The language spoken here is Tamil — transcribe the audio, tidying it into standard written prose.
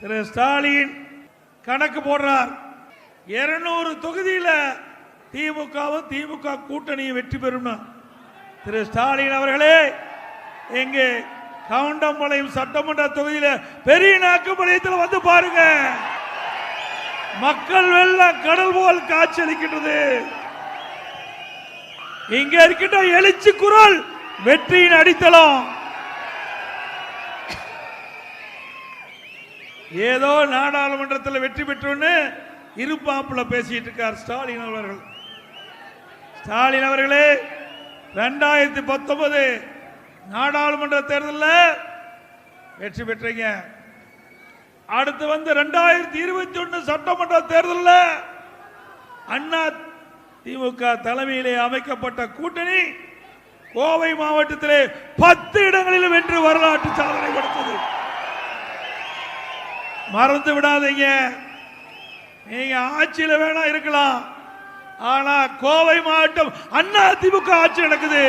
திரு ஸ்டாலின் கணக்கு போடுறார். 200 தொகுதியில் திமுகவும் திமுக கூட்டணியும் வெற்றி பெறும். திரு ஸ்டாலின் அவர்களே, எங்கே கவுண்டம்பாளையம் சட்டமன்ற தொகுதியில் பெரிய நாக்குப்பாளையத்தில் வந்து பாருங்க. மக்கள் வெள்ளம் கடல் போல் காட்சியளிக்கின்றது. இங்க இருக்கின்ற எழுச்சி குரல் வெற்றியின் அடித்தளம். ஏதோ நாடாளுமன்றத்தில் வெற்றி பெற்றோன்னு இருப்பாப்புல பேசிட்டு இருக்கார் ஸ்டாலின் அவர்கள். ஸ்டாலின் அவர்களே, 2019 நாடாளுமன்ற தேர்தலில் வெற்றி பெற்றீங்க. அடுத்து வந்து 2021 சட்டமன்ற தேர்தலில் அண்ணா திமுக தலைமையிலே அமைக்கப்பட்ட கூட்டணி கோவை மாவட்டத்திலே 10 இடங்களில் வென்று வரலாற்று சாதனை படைத்தது. மறந்து விடாதீங்க. நீங்க ஆட்சியில வேணா இருக்கலாம், ஆனா கோவை மாவட்டம் அண்ணா திமுக ஆட்சி நடக்குது.